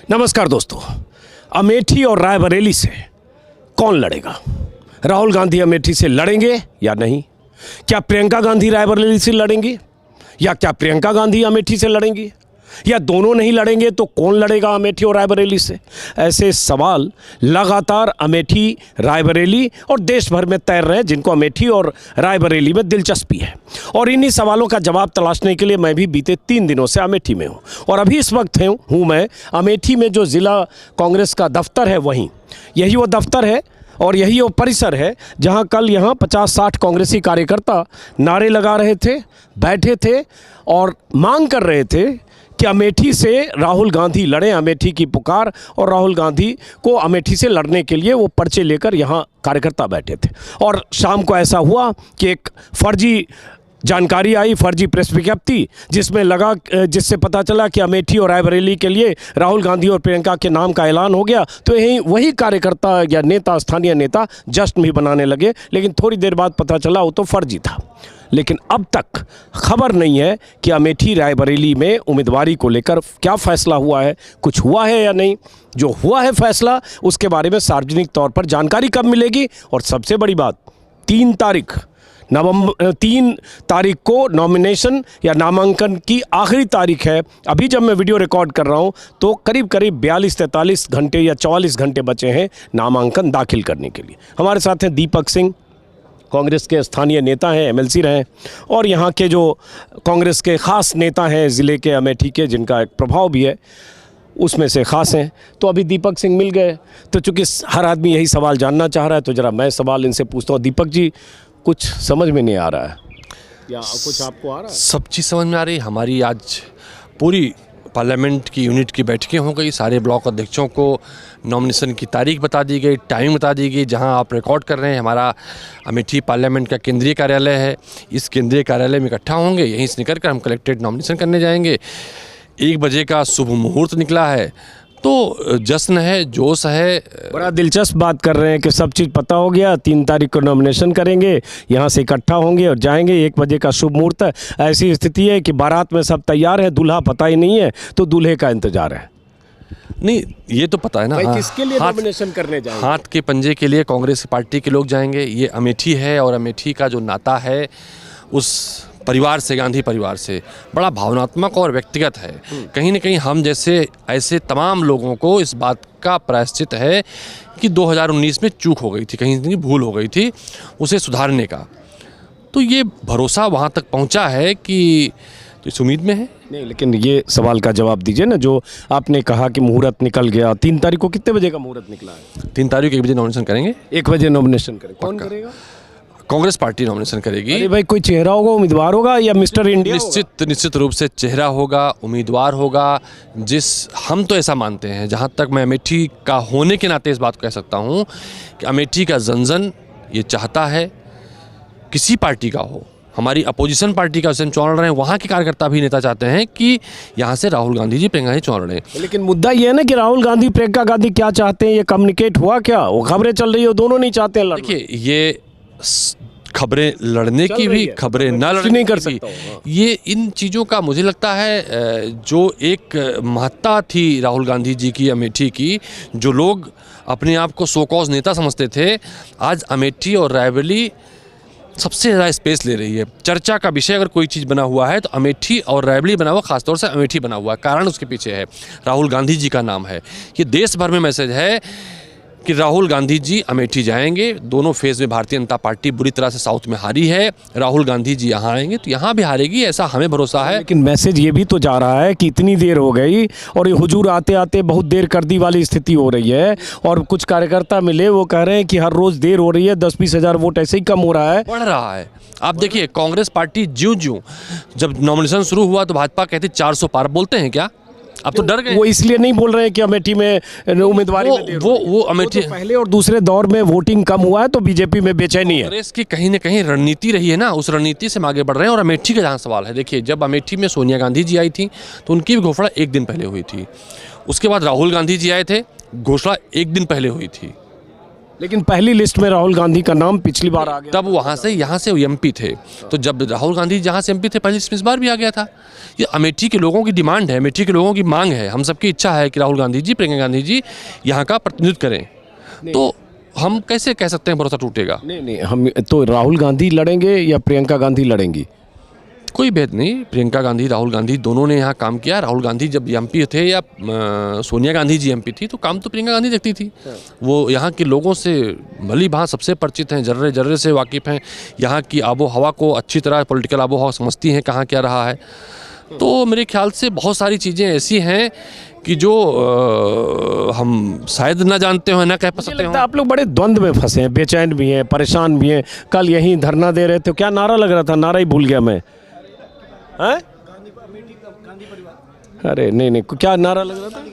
नमस्कार दोस्तों, अमेठी और रायबरेली से कौन लड़ेगा? राहुल गांधी अमेठी से लड़ेंगे या नहीं? क्या प्रियंका गांधी रायबरेली से लड़ेंगी या क्या प्रियंका गांधी अमेठी से लड़ेंगी या दोनों नहीं लड़ेंगे तो कौन लड़ेगा अमेठी और रायबरेली से? ऐसे सवाल लगातार अमेठी, रायबरेली और देश भर में तैर रहे हैं जिनको अमेठी और रायबरेली में दिलचस्पी है। और इन्हीं सवालों का जवाब तलाशने के लिए मैं भी बीते 3 दिनों से अमेठी में हूँ और अभी इस वक्त हूँ मैं अमेठी में, जो ज़िला कांग्रेस का दफ्तर है वहीं। यही वो दफ्तर है और यही वो परिसर है जहां कल यहाँ 50-60 कांग्रेसी कार्यकर्ता नारे लगा रहे थे, बैठे थे और मांग कर रहे थे कि अमेठी से राहुल गांधी लड़ें। अमेठी की पुकार और राहुल गांधी को अमेठी से लड़ने के लिए वो पर्चे लेकर यहाँ कार्यकर्ता बैठे थे। और शाम को ऐसा हुआ कि एक फर्जी जानकारी आई, फर्जी प्रेस विज्ञप्ति, जिससे पता चला कि अमेठी और रायबरेली के लिए राहुल गांधी और प्रियंका के नाम का ऐलान हो गया। तो यही वही कार्यकर्ता या नेता, स्थानीय नेता जश्न भी बनाने लगे, लेकिन थोड़ी देर बाद पता चला वो तो फर्जी था। लेकिन अब तक खबर नहीं है कि अमेठी रायबरेली में उम्मीदवारी को लेकर क्या फैसला हुआ है, कुछ हुआ है या नहीं। जो हुआ है फैसला, उसके बारे में सार्वजनिक तौर पर जानकारी कब मिलेगी? और सबसे बड़ी बात, 3 तारीख को नॉमिनेशन या नामांकन की आखिरी तारीख है। अभी जब मैं वीडियो रिकॉर्ड कर रहा हूं तो करीब 42-43 घंटे या 44 घंटे बचे हैं नामांकन दाखिल करने के लिए। हमारे साथ हैं दीपक सिंह, कांग्रेस के स्थानीय नेता हैं, एमएलसी रहे, और यहाँ के जो कांग्रेस के ख़ास नेता हैं ज़िले के अमेठी के, जिनका एक प्रभाव भी है, उसमें से ख़ास हैं। तो अभी दीपक सिंह मिल गए, तो चूँकि हर आदमी यही सवाल जानना चाह रहा है तो ज़रा मैं सवाल इनसे पूछता हूँ। दीपक जी, कुछ समझ में नहीं आ रहा है या कुछ आपको आ रहा है? सब चीज़ समझ में आ रही। हमारी आज पूरी पार्लियामेंट की यूनिट की बैठकें हो गई, सारे ब्लॉक अध्यक्षों को नॉमिनेशन की तारीख बता दी गई, टाइम बता दी गई। जहां आप रिकॉर्ड कर रहे हैं, हमारा अमेठी पार्लियामेंट का केंद्रीय कार्यालय है। इस केंद्रीय कार्यालय में इकट्ठा होंगे, यहीं से निकल कर हम कलेक्ट्रेट नॉमिनेशन करने जाएंगे। 1 बजे का शुभ मुहूर्त निकला है, तो जश्न है, जोश है। बड़ा दिलचस्प बात कर रहे हैं कि सब चीज़ पता हो गया, 3 तारीख को नॉमिनेशन करेंगे, यहाँ से इकट्ठा होंगे और जाएंगे, 1 बजे का शुभ मुहूर्त है। ऐसी स्थिति है कि बारात में सब तैयार है, दूल्हा पता ही नहीं है, तो दूल्हे का इंतजार है। नहीं, ये तो पता है ना, किसके लिए नॉमिनेशन करने जाएंगे? हाथ के पंजे के लिए कांग्रेस पार्टी के लोग जाएंगे। ये अमेठी है और अमेठी का जो नाता है उस परिवार से, गांधी परिवार से, बड़ा भावनात्मक और व्यक्तिगत है। कहीं ना कहीं हम जैसे ऐसे तमाम लोगों को इस बात का प्रायश्चित है कि 2019 में चूक हो गई थी, कहीं भूल हो गई थी, उसे सुधारने का। तो ये भरोसा वहाँ तक पहुँचा है कि तो इस उम्मीद में है। नहीं, लेकिन ये सवाल का जवाब दीजिए ना, जो आपने कहा कि मुहूर्त निकल गया, 3 तारीख को कितने बजे का मुहूर्त निकला है? 3 तारीख को 1 बजे नॉमिनेशन करेंगे। 1 बजे नॉमिनेशन करेंगे। कौन करेगा? कांग्रेस पार्टी नॉमिनेशन करेगी। अरे भाई, कोई चेहरा होगा, उम्मीदवार होगा या मिस्टर इंडिया? निश्चित रूप से चेहरा होगा, उम्मीदवार होगा। हम तो ऐसा मानते हैं, जहाँ तक मैं अमेठी का होने के नाते इस बात को कह सकता हूँ कि अमेठी का जन ये चाहता है, किसी पार्टी का हो, हमारी अपोजिशन पार्टी का हम चुनाव लड़ रहे हैं, वहाँ के कार्यकर्ता भी, नेता चाहते हैं कि यहाँ से राहुल गांधी जी, प्रियंका जी चुनाव लड़ें। लेकिन मुद्दा ये है ना कि राहुल गांधी, प्रियंका गांधी क्या चाहते हैं, ये कम्युनिकेट हुआ क्या? वो खबरें चल रही है, दोनों नहीं चाहते हैं। देखिए, ये खबरें लड़ने की भी, खबरें न लड़ने नहीं कर की भी, सकता। ये इन चीज़ों का मुझे लगता है जो एक महत्ता थी राहुल गांधी जी की अमेठी की, जो लोग अपने आप को सो कॉज नेता समझते थे, आज अमेठी और रायबरेली सबसे ज़्यादा स्पेस ले रही है। चर्चा का विषय अगर कोई चीज़ बना हुआ है तो अमेठी और रायबरेली बना हुआ, खासतौर से अमेठी बना हुआ है। कारण उसके पीछे है, राहुल गांधी जी का नाम है। ये देश भर में मैसेज है कि राहुल गांधी जी अमेठी जाएंगे। दोनों फेज़ में भारतीय जनता पार्टी बुरी तरह से साउथ में हारी है। राहुल गांधी जी यहाँ आएंगे तो यहाँ भी हारेगी, ऐसा हमें भरोसा है। लेकिन मैसेज ये भी तो जा रहा है कि इतनी देर हो गई और ये हुजूर आते आते बहुत देर कर दी वाली स्थिति हो रही है। और कुछ कार्यकर्ता मिले, वो कह रहे हैं कि हर रोज़ देर हो रही है, 10-20 हज़ार वोट ऐसे ही कम हो रहा है, बढ़ रहा है। आप देखिए, कांग्रेस पार्टी ज्यों जब नॉमिनेशन शुरू हुआ तो भाजपा कहती 400 पार। बोलते हैं क्या? अब तो डर गए। वो इसलिए नहीं बोल रहे हैं कि अमेठी में उम्मीदवारी वो अमेठी तो पहले और दूसरे दौर में वोटिंग कम हुआ है तो बीजेपी में बेचैनी है। कांग्रेस की कहीं ना कहीं रणनीति रही है ना, उस रणनीति से हम आगे बढ़ रहे हैं। और अमेठी का जहाँ सवाल है, देखिए, जब अमेठी में सोनिया गांधी जी आई थी तो उनकी भी घोषणा 1 दिन पहले हुई थी। उसके बाद राहुल गांधी जी आए थे, घोषणा 1 दिन पहले हुई थी। लेकिन पहली लिस्ट में राहुल गांधी का नाम पिछली बार आ गया। तब वहाँ से यहाँ से एमपी थे, तो जब राहुल गांधी जहाँ से एमपी थे पहली लिस्ट में इस बार भी आ गया था। ये अमेठी के लोगों की डिमांड है, अमेठी के लोगों की मांग है, हम सबकी इच्छा है कि राहुल गांधी जी, प्रियंका गांधी जी यहाँ का प्रतिनिधित्व करें। तो हम कैसे कह सकते हैं भरोसा टूटेगा? नहीं, हम तो राहुल गांधी लड़ेंगे या प्रियंका गांधी लड़ेंगी? कोई भेद नहीं, प्रियंका गांधी राहुल गांधी दोनों ने यहाँ काम किया। राहुल गांधी जब एमपी थे या सोनिया गांधी जी एमपी थी तो काम तो प्रियंका गांधी देखती थी। वो यहाँ के लोगों से भली भांति सबसे परिचित हैं, जर्रे जर्रे से वाकिफ़ हैं, यहाँ की आबो हवा को अच्छी तरह पॉलिटिकल आबो हवा समझती हैं, कहाँ क्या रहा है। तो मेरे ख्याल से बहुत सारी चीज़ें ऐसी हैं कि जो हम शायद ना जानते हो, ना कह सकते हो। आप लोग बड़े द्वंद्व में फंसे हैं, बेचैन भी हैं, परेशान भी हैं। कल यहीं धरना दे रहे थे, क्या नारा लग रहा था? नारा ही भूल गया मैं। हैं? अरे नहीं, क्या नारा लग रहा था?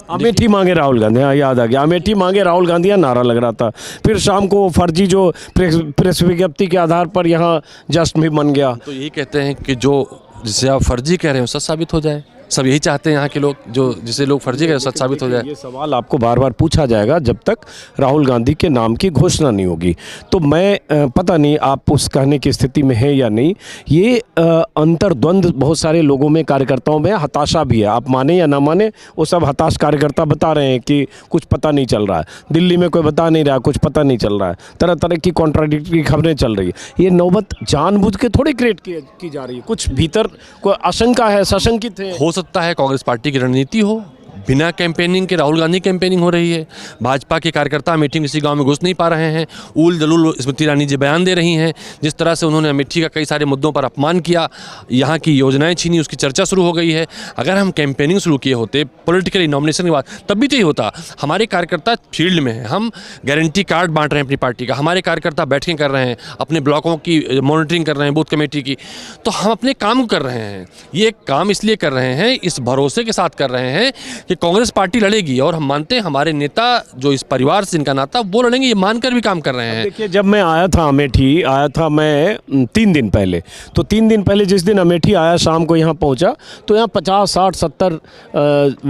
अमेठी मांगे राहुल गांधी। हाँ, याद आ गया, अमेठी मांगे राहुल गांधी, नारा लग रहा था। फिर शाम को फर्जी जो प्रेस विज्ञप्ति के आधार पर यहाँ जश्न भी बन गया। तो यही कहते हैं कि जो जिसे आप फर्जी कह रहे हो सच साबित हो जाए। सब यही चाहते हैं यहाँ के लोग, जो जिसे लोग फर्जी कह रहे हो सच साबित हो जाए। ये सवाल आपको बार बार पूछा जाएगा जब तक राहुल गांधी के नाम की घोषणा नहीं होगी। तो मैं पता नहीं आप उस कहने की स्थिति में हैं या नहीं। ये अंतर्द्वंद बहुत सारे लोगों में, कार्यकर्ताओं में हताशा भी है। आप माने या ना माने, वो सब हताश कार्यकर्ता बता रहे हैं कि कुछ पता नहीं चल रहा है, दिल्ली में कोई बता नहीं रहा, कुछ पता नहीं चल रहा है, तरह तरह की कॉन्ट्राडिक्टरी खबरें चल रही है। ये नौबत जानबूझ के थोड़ी क्रिएट की जा रही है। कुछ भीतर कोई आशंका है, सशंकित है। हो सकता है कांग्रेस पार्टी की रणनीति हो, बिना कैंपेनिंग के राहुल गांधी कैंपेनिंग हो रही है। भाजपा के कार्यकर्ता अमेठी में किसी गांव में घुस नहीं पा रहे हैं। उल जलूल स्मृति ईरानी जी बयान दे रही हैं, जिस तरह से उन्होंने अमेठी का कई सारे मुद्दों पर अपमान किया, यहाँ की योजनाएं छीनी, उसकी चर्चा शुरू हो गई है। अगर हम कैंपेनिंग शुरू किए होते पॉलिटिकली नॉमिनेशन के बाद, तब भी तो ही होता। हमारे कार्यकर्ता फील्ड में हैं, हम गारंटी कार्ड बांट रहे हैं अपनी पार्टी का, हमारे कार्यकर्ता बैठकें कर रहे हैं, अपने ब्लॉकों की मॉनिटरिंग कर रहे हैं, बूथ कमेटी की। तो हम अपने काम कर रहे हैं। ये काम इसलिए कर रहे हैं, इस भरोसे के साथ कर रहे हैं कि कांग्रेस पार्टी लड़ेगी, और हम मानते हैं हमारे नेता जो इस परिवार से जिनका नाता, वो लड़ेंगे, ये मानकर भी काम कर रहे हैं। देखिए, जब मैं आया था अमेठी, आया था मैं 3 दिन पहले, तो 3 दिन पहले जिस दिन अमेठी आया, शाम को यहाँ पहुँचा, तो यहाँ 50, 60, 70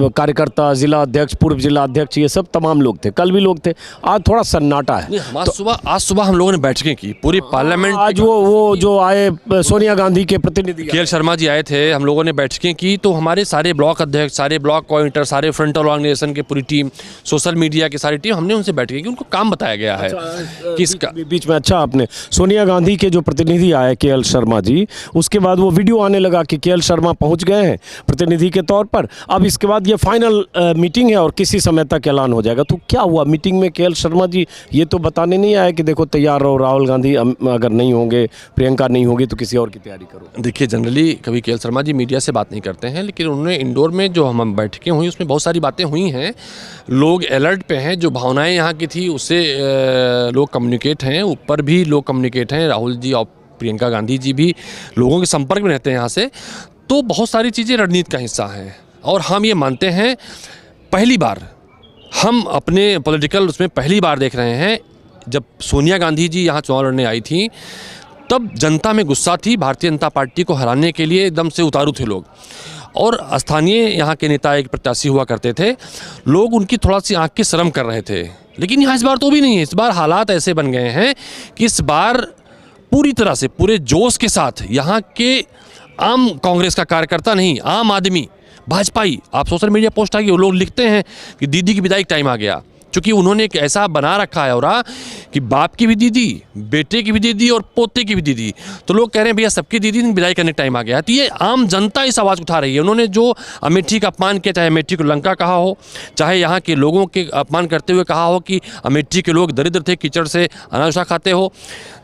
कार्यकर्ता, जिला अध्यक्ष, पूर्व जिला अध्यक्ष, ये सब तमाम लोग थे। कल भी लोग थे। आज थोड़ा सन्नाटा है। आज सुबह हम लोगों ने बैठकें की पूरी पार्लियामेंट। आज वो जो आए सोनिया गांधी के प्रतिनिधि के एल शर्मा जी आए थे, हम लोगों ने बैठकें की। तो हमारे सारे ब्लॉक अध्यक्ष, सारे ब्लॉक कोऑर्डिनेटर, सारे फ्रंट ऑर्गेनाइजेशन की पूरी टीम, सोशल मीडिया की सारी टीम, हमने उनसे बैठ के उनको काम बताया गया है कि इसका बीच में। अच्छा, आपने सोनिया गांधी के जो प्रतिनिधि आए के एल शर्मा जी, उसके बाद वो वीडियो आने लगा कि के एल शर्मा पहुंच गए हैं प्रतिनिधि के तौर पर, अब इसके बाद ये फाइनल मीटिंग है और किसी समय तक ऐलान हो जाएगा। तो क्या हुआ मीटिंग में? के एल शर्मा जी ये तो बताने नहीं आए कि देखो तैयार रहो, राहुल गांधी अगर नहीं होंगे, प्रियंका नहीं होगी तो किसी और की तैयारी करो। देखिए, जनरली कभी के एल शर्मा जी मीडिया से बात नहीं करते हैं, लेकिन उन्होंने इंडोर में जो हम बैठकें हुई उसमें बहुत सारी बातें हुई हैं। लोग अलर्ट पे हैं, जो भावनाएं यहाँ की थी उससे लोग कम्युनिकेट हैं, ऊपर भी लोग कम्युनिकेट हैं। राहुल जी और प्रियंका गांधी जी भी लोगों के संपर्क में रहते हैं यहाँ से। तो बहुत सारी चीज़ें रणनीति का हिस्सा हैं, और हम ये मानते हैं पहली बार हम अपने पॉलिटिकल उसमें पहली बार देख रहे हैं। जब सोनिया गांधी जी यहाँ चुनाव लड़ने आई थी, तब जनता में गुस्सा थी। भारतीय जनता पार्टी को हराने के लिए एकदम से उतारू थे लोग, और स्थानीय यहाँ के नेता एक प्रत्याशी हुआ करते थे। लोग उनकी थोड़ा सी आँख की शर्म कर रहे थे, लेकिन यहाँ इस बार तो भी नहीं है। इस बार हालात ऐसे बन गए हैं कि इस बार पूरी तरह से पूरे जोश के साथ यहाँ के आम कांग्रेस का कार्यकर्ता नहीं, आम आदमी, भाजपाई, आप सोशल मीडिया पोस्ट आ गई, वो लोग लिखते हैं कि दीदी की विदाई का टाइम आ गया। चूँकि उन्होंने एक ऐसा बना रखा है और कि बाप की भी दीदी, बेटे की भी दीदी और पोते की भी दीदी, तो लोग कह रहे हैं भैया सबकी दीदी विदाई करने का टाइम आ गया। तो ये आम जनता इस आवाज़ उठा रही है। उन्होंने जो अमेठी का अपमान किया, चाहे अमेठी को लंका कहा हो, चाहे यहाँ के लोगों के अपमान करते हुए कहा हो कि अमेठी के लोग दरिद्र थे, कीचड़ से अनाज खाते हो,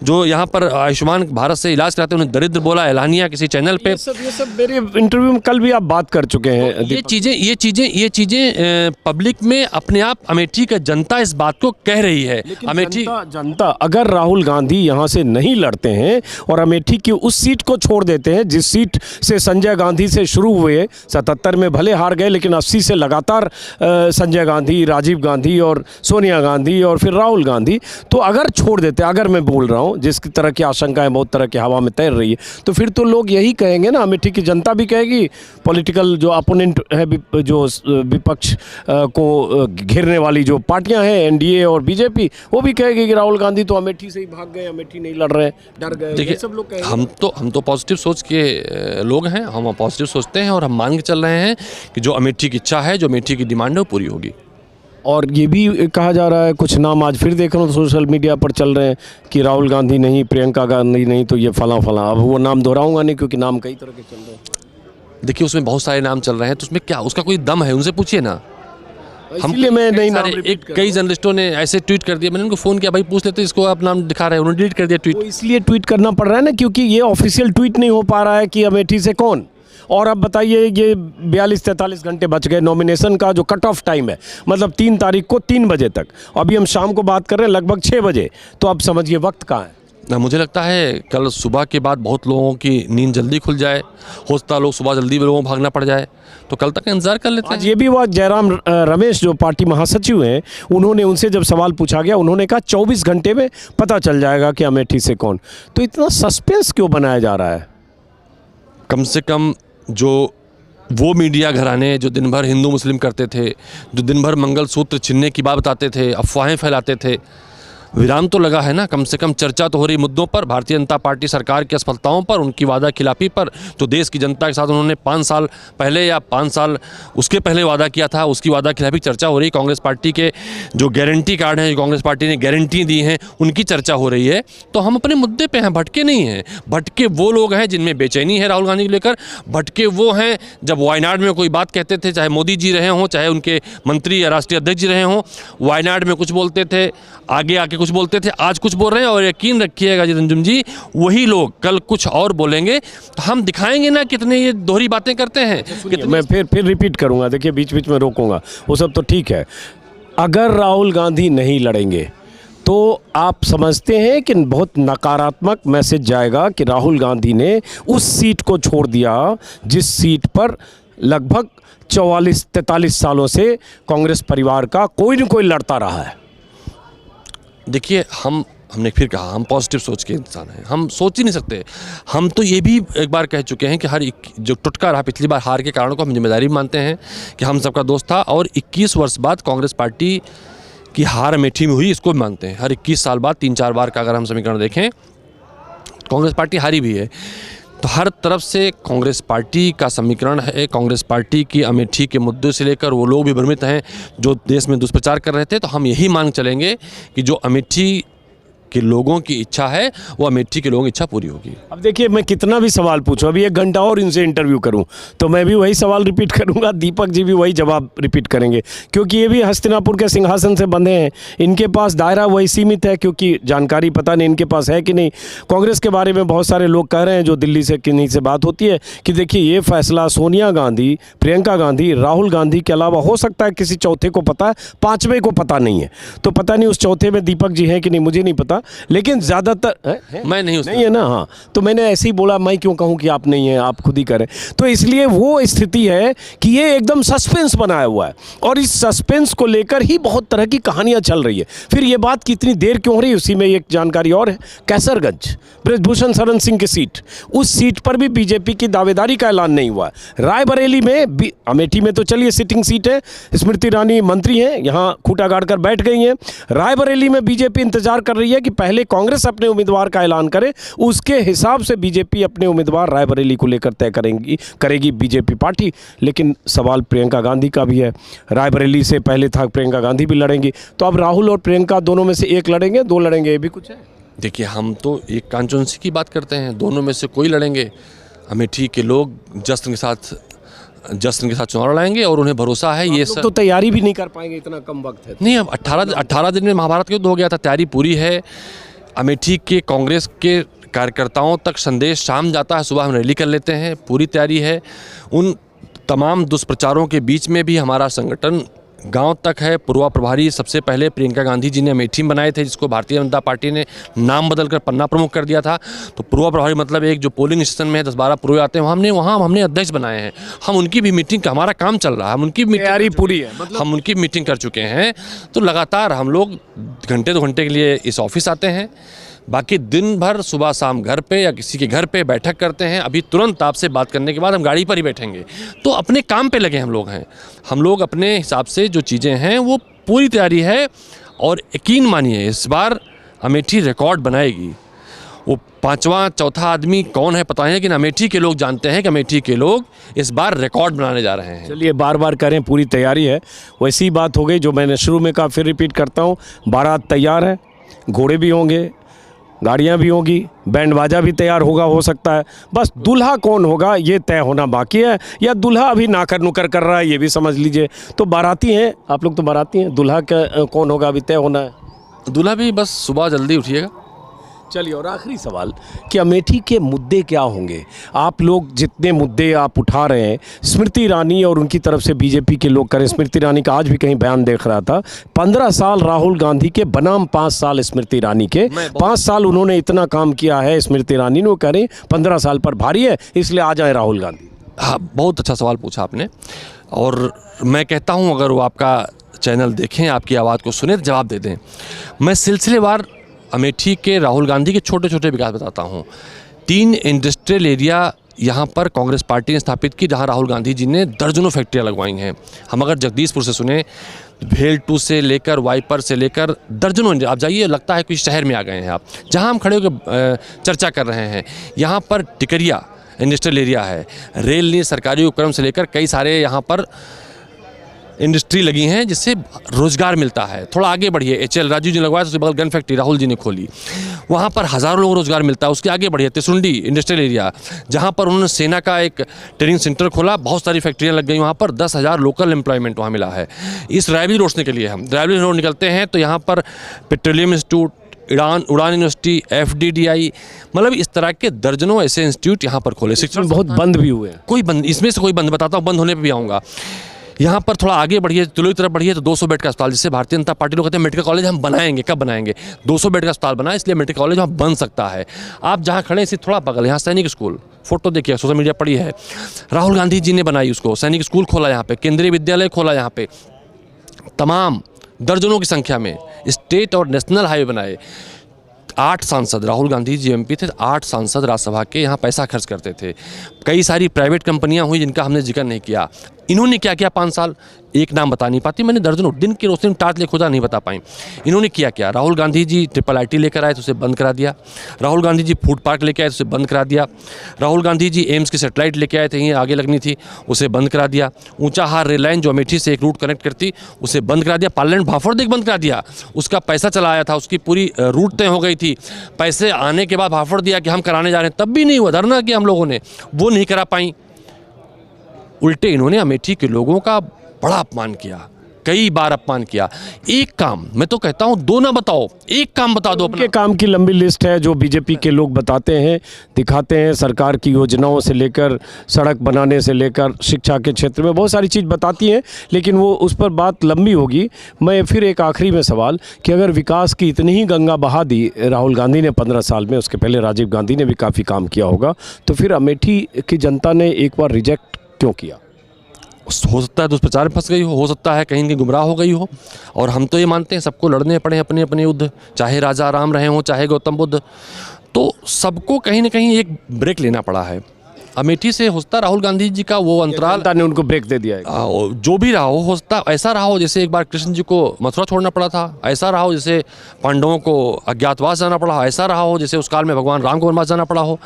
जो यहाँ पर आयुष्मान भारत से इलाज कराते हैं उन्हें दरिद्र बोला, एलानिया किसी चैनल पे। ये सब मेरे इंटरव्यू में कल भी आप बात कर चुके हैं। ये चीज़ें पब्लिक में अपने आप अमेठी जनता इस बात को कह रही है। अमेठी जनता अगर राहुल गांधी यहां से नहीं लड़ते हैं और अमेठी की उस सीट को छोड़ देते हैं जिस सीट से संजय गांधी से शुरू हुए, 77 में भले हार गए लेकिन 80 से लगातार संजय गांधी, राजीव गांधी और सोनिया गांधी और फिर राहुल गांधी, तो अगर छोड़ देते, अगर मैं बोल रहा हूं जिस तरह की आशंकाएं बहुत तरह की हवा में तैर रही है, तो फिर तो लोग यही कहेंगे ना, अमेठी की जनता भी कहेगी, पॉलिटिकल जो अपोनेंट है, जो विपक्ष को घेरने वाली जो पार्टियां हैं एनडीए और बीजेपी, वो भी कहेगी कि राहुल गांधी तो अमेठी से ही भाग गए, अमेठी नहीं लड़ रहे, डर गए, ये सब लोग कहेंगे। हम तो पॉजिटिव सोच के लोग हैं, हम पॉजिटिव सोचते हैं और हम मान के चल रहे हैं कि जो अमेठी की इच्छा है, जो अमेठी की डिमांड है, वो पूरी होगी। और ये भी कहा जा रहा है, कुछ नाम आज फिर देख रहा हूँ सोशल मीडिया पर चल रहे हैं कि राहुल गांधी नहीं, प्रियंका गांधी नहीं, तो ये फला फला। अब वो नाम दोहराऊंगा नहीं क्योंकि नाम कई तरह के चल रहे हैं। देखिए उसमें बहुत सारे नाम चल रहे हैं, तो उसमें क्या उसका कोई दम है, उनसे पूछिए ना। इसलिए मैं नहीं नाम रिपीट कर कई जर्नलिस्टों ने ऐसे ट्वीट कर दिया, मैंने उनको फ़ोन किया, भाई पूछ लेते इसको, आप नाम दिखा रहे हैं, उन्होंने डिलीट कर दिया ट्वीट। वो इसलिए ट्वीट करना पड़ रहा है ना क्योंकि ये ऑफिशियल ट्वीट नहीं हो पा रहा है कि अमेठी से कौन। और अब बताइए, ये 42-43 घंटे बच गए नॉमिनेशन का जो कट ऑफ टाइम है, मतलब 3 तारीख को 3 बजे तक। अभी हम शाम को बात कर रहे हैं लगभग 6 बजे, तो अब समझिए वक्त कहाँ है। मुझे लगता है कल सुबह के बाद बहुत लोगों की नींद जल्दी खुल जाए, हो सकता है लोग सुबह जल्दी लोगों को भागना पड़ जाए, तो कल तक इंतजार कर लेते हैं। आज ये भी हुआ, जयराम रमेश जो पार्टी महासचिव हैं, उन्होंने उनसे जब सवाल पूछा गया, उन्होंने कहा 24 घंटे में पता चल जाएगा कि अमेठी से कौन। तो इतना सस्पेंस क्यों बनाया जा रहा है? कम से कम जो वो मीडिया घराने जो दिन भर हिंदू मुस्लिम करते थे, जो दिन भर मंगलसूत्र छीनने की बात बताते थे, अफवाहें फैलाते थे, विराम तो लगा है ना। कम से कम चर्चा तो हो रही मुद्दों पर, भारतीय जनता पार्टी सरकार की असफलताओं पर, उनकी वादा खिलाफी पर, जो देश की जनता के साथ उन्होंने 5 साल पहले या 5 साल उसके पहले वादा किया था, उसकी वादा खिलाफी चर्चा हो रही। कांग्रेस पार्टी के जो गारंटी कार्ड हैं, जो कांग्रेस पार्टी ने गारंटी दी हैं, उनकी चर्चा हो रही है। तो हम अपने मुद्दे पे हैं, भटके नहीं हैं। भटके वो लोग हैं जिनमें बेचैनी है राहुल गांधी को लेकर। भटके वो हैं जब वायनाड में कोई बात कहते थे, चाहे मोदी जी रहे हों, चाहे उनके मंत्री या राष्ट्रीय अध्यक्ष जी रहे हों, वायनाड में कुछ बोलते थे, आगे आके कुछ बोलते थे, आज कुछ बोल रहे हैं। और यकीन रखिएगा जितेंद्र जी, वही लोग कल कुछ और बोलेंगे, तो हम दिखाएंगे ना कितने ये दोहरी बातें करते हैं। मैं फिर रिपीट करूंगा, देखिए बीच बीच में रोकूंगा, वो सब तो ठीक है। अगर राहुल गांधी नहीं लड़ेंगे तो आप समझते हैं कि बहुत नकारात्मक मैसेज जाएगा कि राहुल गांधी ने उस सीट को छोड़ दिया जिस सीट पर लगभग 44-43 सालों से कांग्रेस परिवार का कोई न कोई लड़ता रहा है। देखिए हमने फिर कहा, हम पॉजिटिव सोच के इंसान हैं, हम सोच ही नहीं सकते। हम तो ये भी एक बार कह चुके हैं कि हर जो टुटका रहा पिछली बार हार के कारण को हम जिम्मेदारी मानते हैं कि हम सबका दोस्त था। और 21 वर्ष बाद कांग्रेस पार्टी की हार अमेठी में हुई, इसको भी मानते हैं। हर 21 साल बाद 3-4 बार का अगर हम समीकरण देखें, कांग्रेस पार्टी हारी भी है। तो हर तरफ से कांग्रेस पार्टी का समीकरण है। कांग्रेस पार्टी की अमेठी के मुद्दे से लेकर वो लोग भी भ्रमित हैं जो देश में दुष्प्रचार कर रहे थे। तो हम यही मांग चलेंगे कि जो अमेठी के लोगों की इच्छा है, वो अमेठी के लोगों की इच्छा पूरी होगी। अब देखिए, मैं कितना भी सवाल पूछूं, अभी 1 घंटा और इनसे इंटरव्यू करूं तो मैं भी वही सवाल रिपीट करूंगा, दीपक जी भी वही जवाब रिपीट करेंगे, क्योंकि ये भी हस्तिनापुर के सिंहासन से बंधे हैं। इनके पास दायरा वही सीमित है, क्योंकि जानकारी पता नहीं इनके पास है कि नहीं। कांग्रेस के बारे में बहुत सारे लोग कह रहे हैं, जो दिल्ली से किन्हीं से बात होती है, कि देखिए ये फैसला सोनिया गांधी, प्रियंका गांधी, राहुल गांधी के अलावा हो सकता है किसी चौथे को पता है, 5वें को पता नहीं है। तो पता नहीं उस चौथे में दीपक जी हैं कि नहीं, मुझे नहीं पता, लेकिन ज़्यादातर मैं नहीं है ना। हाँ, तो मैंने ऐसे ही बोला, मैं क्यों कहूँ कि आप नहीं हैं, आप खुद ही करें। तो इसलिए वो स्थिति है कि ये एकदम सस्पेंस बनाया हुआ है, और इस सस्पेंस को लेकर ही बहुत तरह की कहानियां चल रही है। फिर ये बात कितनी देर क्यों हो रही है, उसी में एक जानकारी और है। कैसरगंज ब्रजभूषण शरण सिंह की सीट, उस सीट पर भी बीजेपी की दावेदारी का ऐलान नहीं हुआ है। रायबरेली में, अमेठी में तो चलिए सिटिंग सीट है, स्मृति ईरानी मंत्री हैं, यहाँ खूंटा गाड़ कर बैठ गई हैं। रायबरेली में बीजेपी इंतजार कर रही है कि पहले कांग्रेस अपने उम्मीदवार का ऐलान करे, उसके हिसाब से बीजेपी अपने उम्मीदवार रायबरेली को लेकर तय करेगी बीजेपी पार्टी। लेकिन सवाल प्रियंका गांधी का भी है, रायबरेली से पहले था प्रियंका गांधी भी लड़ेंगी, तो अब राहुल और प्रियंका दोनों में से एक लड़ेंगे, 2 लड़ेंगे, ये भी कुछ है। देखिए हम तो एक कांचोंसी की बात करते हैं, दोनों में से कोई लड़ेंगे। अमेठी के लोग जश्न के साथ चुनाव लड़ाएंगे और उन्हें भरोसा है। ये तो तैयारी भी नहीं कर पाएंगे, इतना कम वक्त है। नहीं, अब 18 दिन में महाभारत युद्ध हो गया था, तैयारी पूरी है। अमेठी के कांग्रेस के कार्यकर्ताओं तक संदेश शाम जाता है, सुबह हम रैली कर लेते हैं, पूरी तैयारी है। उन तमाम दुष्प्रचारों के बीच में भी हमारा संगठन गांव तक है। पूर्वा प्रभारी सबसे पहले प्रियंका गांधी जी ने अमेठी में बनाए थे, जिसको भारतीय जनता पार्टी ने नाम बदलकर पन्ना प्रमुख कर दिया था। तो पूर्वा प्रभारी मतलब एक जो पोलिंग स्टेशन में 10-12 पूर्व आते हैं, हमने अध्यक्ष बनाए हैं। हम उनकी भी मीटिंग का हमारा काम चल रहा है, हम उनकी तैयारी पूरी है, हम उनकी मीटिंग कर चुके हैं। तो लगातार हम लोग घंटे 2 घंटे के लिए इस ऑफिस आते हैं, बाकी दिन भर सुबह शाम घर पे या किसी के घर पे बैठक करते हैं। अभी तुरंत आपसे बात करने के बाद हम गाड़ी पर ही बैठेंगे। तो अपने काम पे लगे हम लोग हैं। हम लोग अपने हिसाब से जो चीज़ें हैं वो पूरी तैयारी है और यकीन मानिए इस बार अमेठी रिकॉर्ड बनाएगी। वो पांचवा चौथा आदमी कौन है पता नहीं, लेकिन अमेठी के लोग जानते हैं कि अमेठी के लोग इस बार रिकॉर्ड बनाने जा रहे हैं। चलिए बार बार करें, पूरी तैयारी है। वैसी बात हो गई जो मैंने शुरू में कहा, फिर रिपीट करता हूँ, बारात तैयार है, घोड़े भी होंगे, गाड़ियाँ भी होंगी, बैंड बाजा भी तैयार होगा हो सकता है। बस दूल्हा कौन होगा ये तय होना बाकी है, या दूल्हा अभी नाकर नुकर कर रहा है ये भी समझ लीजिए। तो बाराती हैं आप लोग, तो बाराती हैं, दूल्हा कौन होगा अभी तय होना है। दूल्हा भी बस सुबह जल्दी उठिएगा। चलिए, और आखिरी सवाल कि अमेठी के मुद्दे क्या होंगे? आप लोग जितने मुद्दे आप उठा रहे हैं, स्मृति ईरानी और उनकी तरफ से बीजेपी के लोग करें, स्मृति ईरानी का आज भी कहीं बयान देख रहा था, 15 साल राहुल गांधी के बनाम 5 साल स्मृति ईरानी के, 5 साल उन्होंने इतना काम किया है स्मृति ईरानी ने, वो कह रहे 15 साल पर भारी है, इसलिए आ जाए राहुल गांधी। हाँ, बहुत अच्छा सवाल पूछा आपने, और मैं कहता हूँ अगर वो आपका चैनल देखें, आपकी आवाज़ को सुने तो जवाब दे दें। मैं सिलसिलेवार अमेठी के राहुल गांधी के छोटे छोटे विकास बताता हूँ। 3 इंडस्ट्रियल एरिया यहाँ पर कांग्रेस पार्टी ने स्थापित की, जहाँ राहुल गांधी जी ने दर्जनों फैक्ट्रियाँ लगवाई हैं। हम अगर जगदीशपुर से सुने, भेल 2 से लेकर वाइपर से लेकर दर्जनों, आप जाइए लगता है कोई शहर में आ गए हैं आप। जहाँ हम खड़े होकर चर्चा कर रहे हैं, यहाँ पर टिकरिया इंडस्ट्रियल एरिया है, रेल नीति सरकारी उपक्रम से लेकर कई सारे यहाँ पर इंडस्ट्री लगी हैं जिससे रोज़गार मिलता है। थोड़ा आगे बढ़िए, HL राजू जी ने लगवाया, उसके बगल गन फैक्ट्री राहुल जी ने खोली, वहाँ पर हज़ारों लोगों को रोज़गार मिलता है। उसके आगे बढ़िए, तिसुंडी इंडस्ट्रियल एरिया, जहाँ पर उन्होंने सेना का एक ट्रेनिंग सेंटर खोला, बहुत सारी फैक्ट्रियाँ लग गई वहाँ पर, 10,000 लोकल एम्प्लॉयमेंट वहाँ मिला है। इस रायबरेली रोडने के लिए हम रायबरेली रोड निकलते हैं तो यहाँ पर पेट्रोलियम इंस्टीट्यूट, उड़ान यूनिवर्सिटी, FDDI, मतलब इस तरह के दर्जनों ऐसे इंस्टीट्यूट यहाँ पर खोले। शिक्षण बहुत बंद भी हुए हैं, कोई बंद, इसमें से कोई बंद बताता हूँ, बंद होने पर भी आऊँगा। यहाँ पर थोड़ा आगे बढ़िए, तुलो की तरफ बढ़िए तो 200 बेड का अस्पताल, जिससे भारतीय जनता पार्टी लोग कहते हैं मेडिकल कॉलेज हम बनाएंगे, कब बनाएंगे? 200 बेड का अस्पताल बना, इसलिए मेडिकल कॉलेज वहाँ बन सकता है। आप जहाँ खड़े हैं इसी थोड़ा बगल, यहाँ सैनिक स्कूल, फोटो देखिए, सोशल मीडिया पड़ी है, राहुल गांधी जी ने बनाई उसको, सैनिक स्कूल खोला यहाँ पे, केंद्रीय विद्यालय खोला यहाँ पे, तमाम दर्जनों की संख्या में स्टेट और नेशनल हाईवे बनाए। 8 सांसद, राहुल गांधी जी MP थे, 8 सांसद राज्यसभा के यहाँ पैसा खर्च करते थे। कई सारी प्राइवेट कंपनियाँ हुई जिनका हमने जिक्र नहीं किया। इन्होंने क्या किया 5 साल, एक नाम बता नहीं पाती, मैंने दर्जनों दिन की रोशनी में टाट ले खुदा नहीं बता पाई। इन्होंने किया क्या? राहुल गांधी जी IIIT लेकर आए तो उसे बंद करा दिया। राहुल गांधी जी फूड पार्क लेकर आए तो उसे बंद करा दिया। राहुल गांधी जी एम्स की सैटेलाइट लेके आए थे, यहीं आगे लगनी थी, उसे बंद करा दिया। ऊंचाहार रेल लाइन जो अमेठी से एक रूट कनेक्ट करती, उसे बंद करा दिया। पार्लियामेंट भाफड़ बंद करा दिया, उसका पैसा चला आया था, उसकी पूरी रूट तय हो गई थी। पैसे आने के बाद भाफड़ दिया कि हम कराने जा रहे हैं, तब भी नहीं हुआ, धरना किया हम लोगों ने, वो नहीं करा पाई। उल्टे इन्होंने अमेठी के लोगों का बड़ा अपमान किया, कई बार अपमान किया। एक काम, मैं तो कहता हूं 2 ना बताओ, एक काम बता दो अपने काम की लंबी लिस्ट है जो बीजेपी के लोग बताते हैं, दिखाते हैं, सरकार की योजनाओं से लेकर सड़क बनाने से लेकर शिक्षा के क्षेत्र में बहुत सारी चीज़ बताती हैं, लेकिन वो उस पर बात लंबी होगी। मैं फिर एक आखिरी में सवाल कि अगर विकास की इतनी ही गंगा बहा दी राहुल गांधी ने 15 साल में, उसके पहले राजीव गांधी ने भी काफ़ी काम किया होगा, तो फिर अमेठी की जनता ने एक बार रिजेक्ट क्यों किया? हो सकता है दुष्प्रचार में फंस गई हो सकता है कहीं कहीं गुमराह हो गई हो, और हम तो ये मानते हैं सबको लड़ने पड़े अपने अपने युद्ध, चाहे राजा राम रहे हों चाहे गौतम बुद्ध, तो सबको कहीं ना कहीं एक ब्रेक लेना पड़ा है। अमेठी से हो सकता राहुल गांधी जी का वो अंतराल, जनता ने उनको ब्रेक दे दिया है। जो भी रहा हो सकता ऐसा रहा हो जैसे एक बार कृष्ण जी को मथुरा छोड़ना पड़ा था, ऐसा रहा हो जैसे पांडवों को अज्ञातवास जाना पड़ा, ऐसा रहा हो जैसे उस काल में भगवान राम को वनवास जाना पड़ा हो।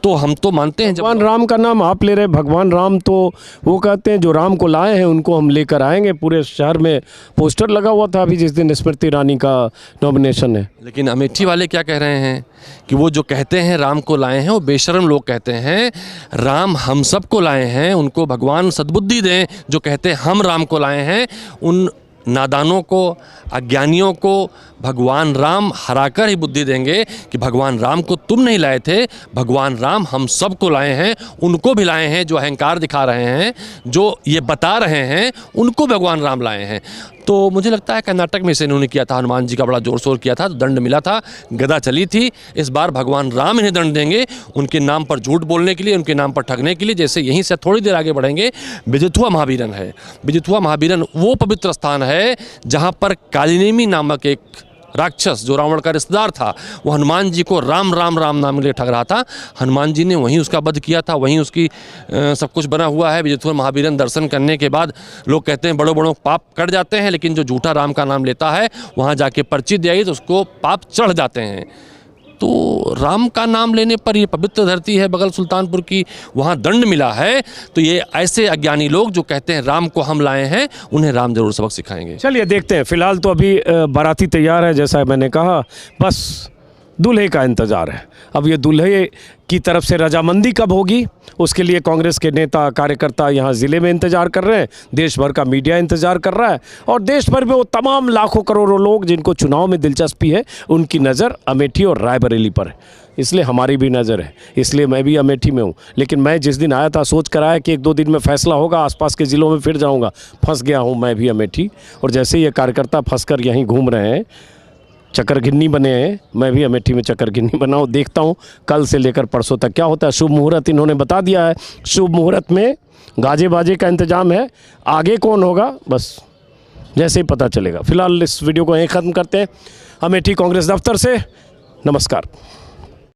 तो हम तो मानते हैं, भगवान राम का नाम आप ले रहे, भगवान राम तो वो कहते हैं जो राम को लाए हैं उनको हम लेकर आएंगे। पूरे शहर में पोस्टर लगा हुआ था अभी जिस दिन स्मृति ईरानी का नॉमिनेशन है। लेकिन अमेठी वाले क्या कह रहे हैं कि वो जो कहते हैं राम को लाए हैं, वो बेशर्म लोग कहते हैं राम हम सब को लाए हैं, उनको भगवान सद्बुद्धि दें। जो कहते हैं हम राम को लाए हैं, उन नादानों को, अज्ञानियों को भगवान राम हराकर ही बुद्धि देंगे कि भगवान राम को तुम नहीं लाए थे, भगवान राम हम सब को लाए हैं। उनको भी लाए हैं जो अहंकार दिखा रहे हैं, जो ये बता रहे हैं, उनको भगवान राम लाए हैं। तो मुझे लगता है कर्नाटक में इसे इन्होंने किया था, हनुमान जी का बड़ा जोर शोर किया था, तो दंड मिला था, गदा चली थी। इस बार भगवान राम इन्हें दंड देंगे उनके नाम पर झूठ बोलने के लिए, उनके नाम पर ठगने के लिए। जैसे यहीं से थोड़ी देर आगे बढ़ेंगे, बिजथुआ महावीरन है। बिजथुआ महावीरन वो पवित्र स्थान है जहाँ पर कालिनेमी नामक एक राक्षस जो रावण का रिश्तेदार था, वो हनुमान जी को राम राम राम नाम के लिए ठग रहा था। हनुमान जी ने वहीं उसका वध किया था, वहीं उसकी सब कुछ बना हुआ है। विजयथुर महावीरन दर्शन करने के बाद लोग कहते हैं बड़ों बड़ों पाप कट जाते हैं, लेकिन जो झूठा राम का नाम लेता है वहाँ जाके पर्ची दे आई तो उसको पाप चढ़ जाते हैं। तो राम का नाम लेने पर ये पवित्र धरती है बगल सुल्तानपुर की, वहाँ दंड मिला है। तो ये ऐसे अज्ञानी लोग जो कहते हैं राम को हम लाए हैं, उन्हें राम जरूर सबक सिखाएंगे। चलिए देखते हैं। फिलहाल तो अभी बाराती तैयार है, जैसा मैंने कहा, बस दूल्हे का इंतज़ार है। अब ये दूल्हे की तरफ से रजामंदी कब होगी, उसके लिए कांग्रेस के नेता कार्यकर्ता यहाँ ज़िले में इंतज़ार कर रहे हैं, देश भर का मीडिया इंतज़ार कर रहा है, और देश भर में वो तमाम लाखों करोड़ों लोग जिनको चुनाव में दिलचस्पी है, उनकी नज़र अमेठी और रायबरेली पर है। इसलिए हमारी भी नज़र है, इसलिए मैं भी अमेठी में हूँ। लेकिन मैं जिस दिन आया था सोच कर आया कि 1-2 दिन में फैसला होगा, आसपास के ज़िलों में फिर जाऊँगा। फंस गया हूँ मैं भी अमेठी, और जैसे ये कार्यकर्ता फंस कर यहीं घूम रहे हैं, चक्करगिन्नी बने हैं, मैं भी अमेठी में चक्करगिन्नी बना हूँ। देखता हूँ कल से लेकर परसों तक क्या होता है। शुभ मुहूर्त इन्होंने बता दिया है, शुभ मुहूर्त में गाजे बाजे का इंतजाम है। आगे कौन होगा बस जैसे ही पता चलेगा। फिलहाल इस वीडियो को यहीं ख़त्म करते हैं। अमेठी कांग्रेस दफ्तर से नमस्कार।